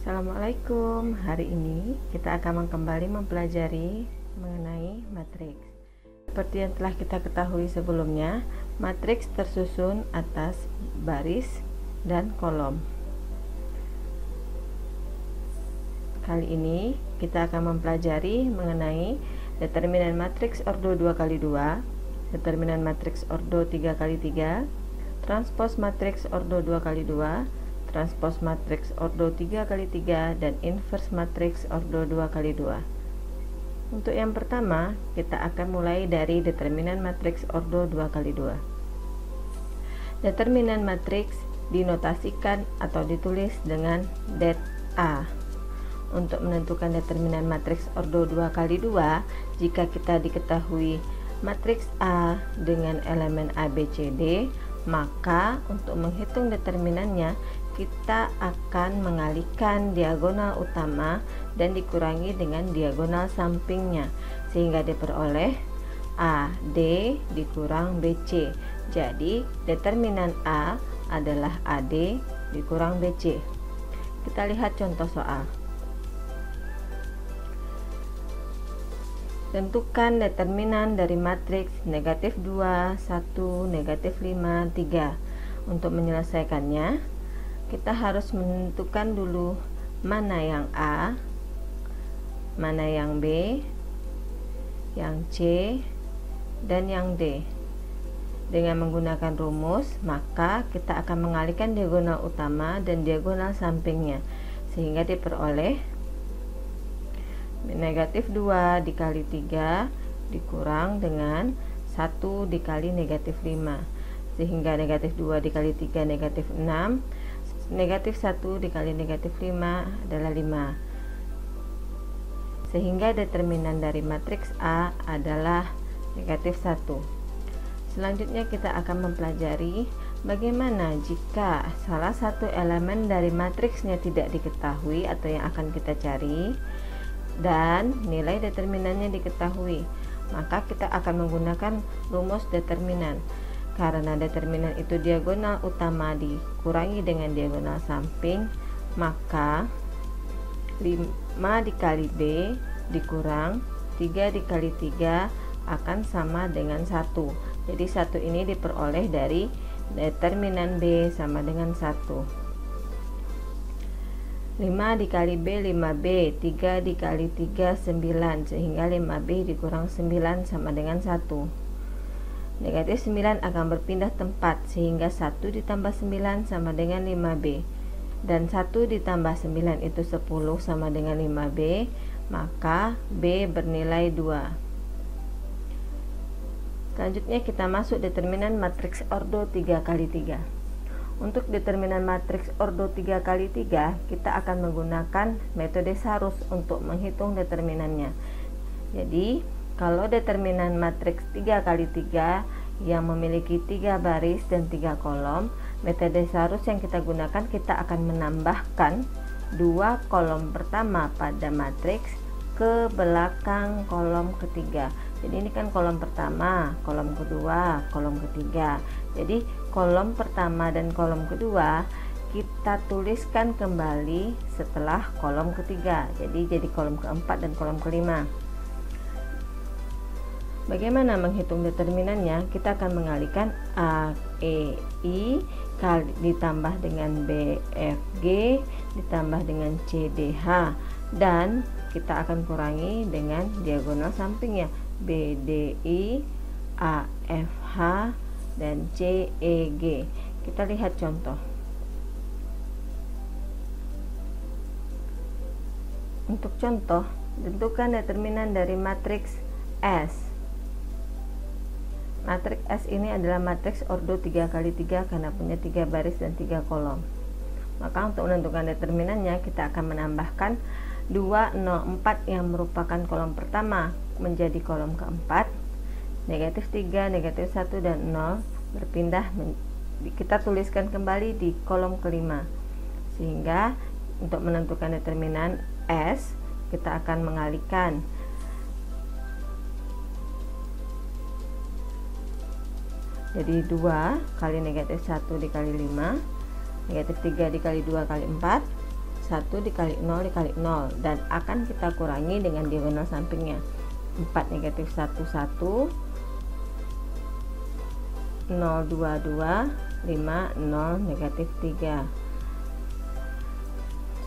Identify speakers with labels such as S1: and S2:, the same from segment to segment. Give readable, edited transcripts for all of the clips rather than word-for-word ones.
S1: Assalamualaikum. Hari ini kita akan kembali mempelajari mengenai matriks. Seperti yang telah kita ketahui sebelumnya, matriks tersusun atas baris dan kolom. Kali ini kita akan mempelajari mengenai determinan matriks ordo 2x2, determinan matriks ordo 3x3, transpos matriks ordo 2x2, transpos matriks ordo 3x3, dan inverse matriks ordo 2x2. Untuk yang pertama, kita akan mulai dari determinan matriks ordo 2x2. Determinan matriks dinotasikan atau ditulis dengan det A. Untuk menentukan determinan matriks ordo 2x2, jika kita diketahui matriks A dengan elemen A, B, C, D, maka untuk menghitung determinannya kita akan mengalihkan diagonal utama dan dikurangi dengan diagonal sampingnya, sehingga diperoleh AD dikurang BC. Jadi determinan A adalah AD dikurang BC. Kita lihat contoh soal. Tentukan determinan dari matriks negatif 2, 1, negatif 5, 3. Untuk menyelesaikannya, kita harus menentukan dulu mana yang A, mana yang B, yang C, dan yang D. Dengan menggunakan rumus, maka kita akan mengalihkan diagonal utama dan diagonal sampingnya, sehingga diperoleh negatif 2 dikali 3 dikurang dengan 1 dikali negatif 5, sehingga negatif 2 dikali 3 negatif 6, negatif 1 dikali negatif 5 adalah 5, sehingga determinan dari matriks A adalah negatif 1. Selanjutnya kita akan mempelajari bagaimana jika salah satu elemen dari matriksnya tidak diketahui atau yang akan kita cari, dan nilai determinannya diketahui, maka kita akan menggunakan rumus determinan. Karena determinan itu diagonal utama dikurangi dengan diagonal samping, maka 5 dikali B dikurang 3 dikali 3 akan sama dengan 1. Jadi 1 ini diperoleh dari determinan B sama dengan 1. 5 dikali B 5B, 3 dikali 3 9, sehingga 5B dikurang 9 sama dengan 1. Negatif 9 akan berpindah tempat, sehingga 1 ditambah 9 sama dengan 5B, dan 1 ditambah 9 itu 10 sama dengan 5B, maka B bernilai 2. Selanjutnya kita masuk determinan matriks ordo 3x3. Untuk determinan matriks ordo 3x3, kita akan menggunakan metode Sarus untuk menghitung determinannya. Jadi, kalau determinan matriks 3x3 yang memiliki 3 baris dan 3 kolom, metode Sarus yang kita gunakan, kita akan menambahkan 2 kolom pertama pada matriks ke belakang kolom ketiga. Jadi ini kan kolom pertama, kolom kedua, kolom ketiga. Jadi kolom pertama dan kolom kedua kita tuliskan kembali setelah kolom ketiga. Jadi kolom keempat dan kolom kelima. Bagaimana menghitung determinannya? Kita akan mengalihkan A, E, I ditambah dengan B, F, G ditambah dengan C, D, H, dan kita akan kurangi dengan diagonal sampingnya, B, D, I, A, F, H, dan C, E, G. Kita lihat contoh. Untuk contoh, tentukan determinan dari matriks S. Matriks S ini adalah matriks ordo 3x3 karena punya 3 baris dan 3 kolom. Maka untuk menentukan determinannya, kita akan menambahkan 2, 0, 4 yang merupakan kolom pertama menjadi kolom keempat, negatif 3, negatif 1, dan 0 berpindah, kita tuliskan kembali di kolom kelima, sehingga untuk menentukan determinan S kita akan mengalihkan jadi 2 kali negatif 1 dikali 5, negatif 3 dikali 2 kali 4 1 dikali 0 dikali 0, dan akan kita kurangi dengan diagonal sampingnya. 4 negatif 1 1, 0 2 2, 5 0 negatif 3,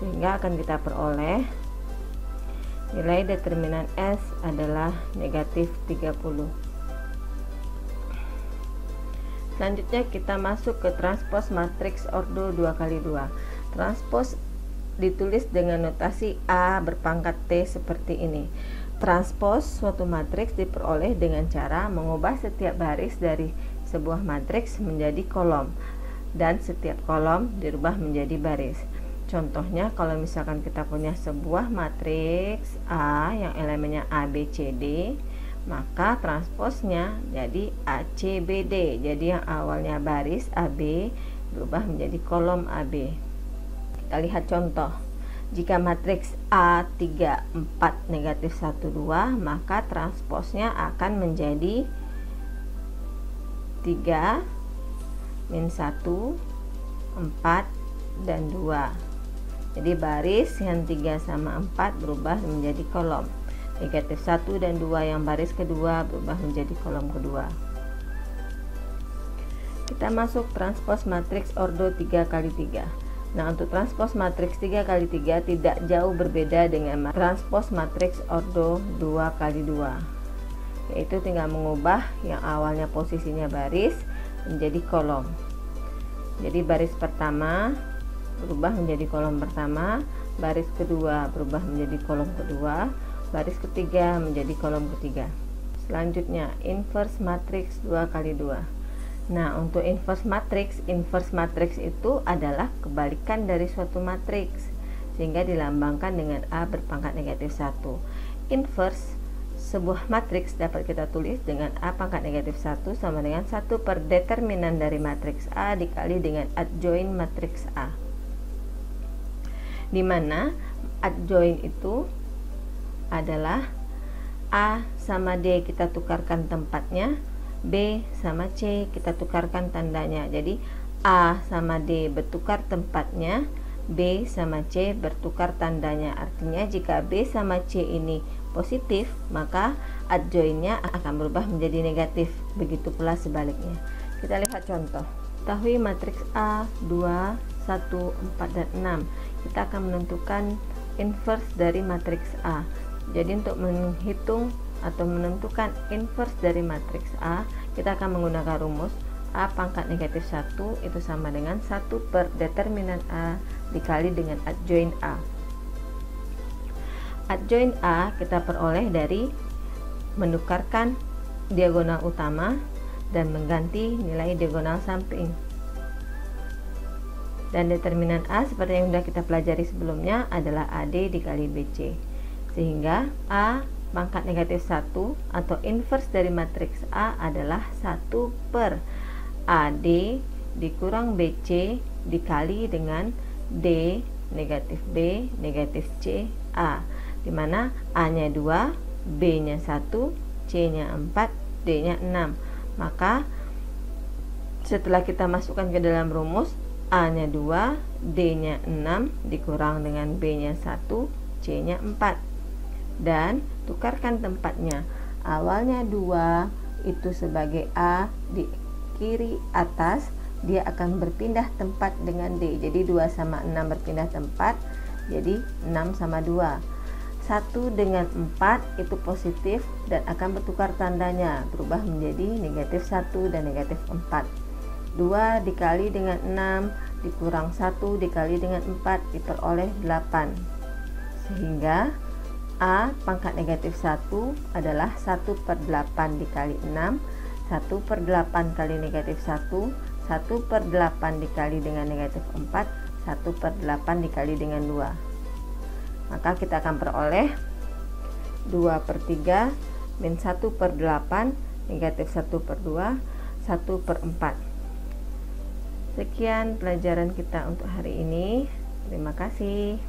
S1: sehingga akan kita peroleh nilai determinan S adalah negatif 30. Selanjutnya kita masuk ke transpos matriks ordo 2 kali 2. Transpos ditulis dengan notasi A berpangkat T seperti ini. Transpos suatu matriks diperoleh dengan cara mengubah setiap baris dari sebuah matriks menjadi kolom, dan setiap kolom dirubah menjadi baris. Contohnya, kalau misalkan kita punya sebuah matriks A yang elemennya A, B, C, D, maka transposnya jadi ACBD. Jadi yang awalnya baris AB berubah menjadi kolom AB. Kita lihat contoh. Jika matriks A3 4 negatif 1 2, maka transposnya akan menjadi 3 min 1 4 dan 2. Jadi baris yang 3 sama 4 berubah menjadi kolom. Negatif 1 dan 2 yang baris kedua berubah menjadi kolom kedua. Kita masuk transpos matriks ordo 3 kali 3. Nah, untuk transpos matriks 3 kali 3 tidak jauh berbeda dengan transpos matriks ordo 2 kali 2, yaitu tinggal mengubah yang awalnya posisinya baris menjadi kolom. Jadi baris pertama berubah menjadi kolom pertama, baris kedua berubah menjadi kolom kedua, baris ketiga menjadi kolom ketiga. Selanjutnya inverse matriks 2 kali 2. Nah, untuk inverse matriks itu adalah kebalikan dari suatu matriks, sehingga dilambangkan dengan A berpangkat negatif 1. Inverse sebuah matriks dapat kita tulis dengan A pangkat negatif 1 sama dengan 1 per determinan dari matriks A dikali dengan adjoint matriks A, di mana adjoint itu adalah A sama D kita tukarkan tempatnya, B sama C kita tukarkan tandanya. Jadi A sama D bertukar tempatnya, B sama C bertukar tandanya. Artinya jika B sama C ini positif, maka adjointnya akan berubah menjadi negatif. Begitu pula sebaliknya. Kita lihat contoh. Ketahui matriks A 2 1 4 dan 6. Kita akan menentukan inverse dari matriks A. Jadi untuk menghitung atau menentukan inverse dari matriks A, kita akan menggunakan rumus A pangkat negatif 1 itu sama dengan 1 per determinan A dikali dengan adjoint A. Adjoint A kita peroleh dari menukarkan diagonal utama dan mengganti nilai diagonal samping. Dan determinan A seperti yang sudah kita pelajari sebelumnya adalah AD dikali BC. Sehingga A pangkat negatif 1 atau inverse dari matriks A adalah 1 per AD dikurang BC dikali dengan D negatif B negatif C A, dimana A nya 2, B nya 1, C nya 4, D nya 6. Maka setelah kita masukkan ke dalam rumus, A nya 2, D nya 6 dikurang dengan B nya 1, C nya 4, dan tukarkan tempatnya. Awalnya 2 itu sebagai A di kiri atas, dia akan berpindah tempat dengan D. Jadi 2 sama 6 berpindah tempat, jadi 6 sama 2. 1 dengan 4 itu positif dan akan bertukar tandanya, berubah menjadi negatif 1 dan negatif 4. 2 dikali dengan 6 dikurang 1 dikali dengan 4 diperoleh 8. Sehingga A pangkat negatif 1 adalah 1 per 8 dikali 6, 1 per 8 kali negatif 1, 1 per 8 dikali dengan negatif 4, 1 per 8 dikali dengan 2. Maka kita akan peroleh 2 per 3 min 1 per 8 negatif 1 per 2, 1 per 4. Sekian pelajaran kita untuk hari ini. Terima kasih.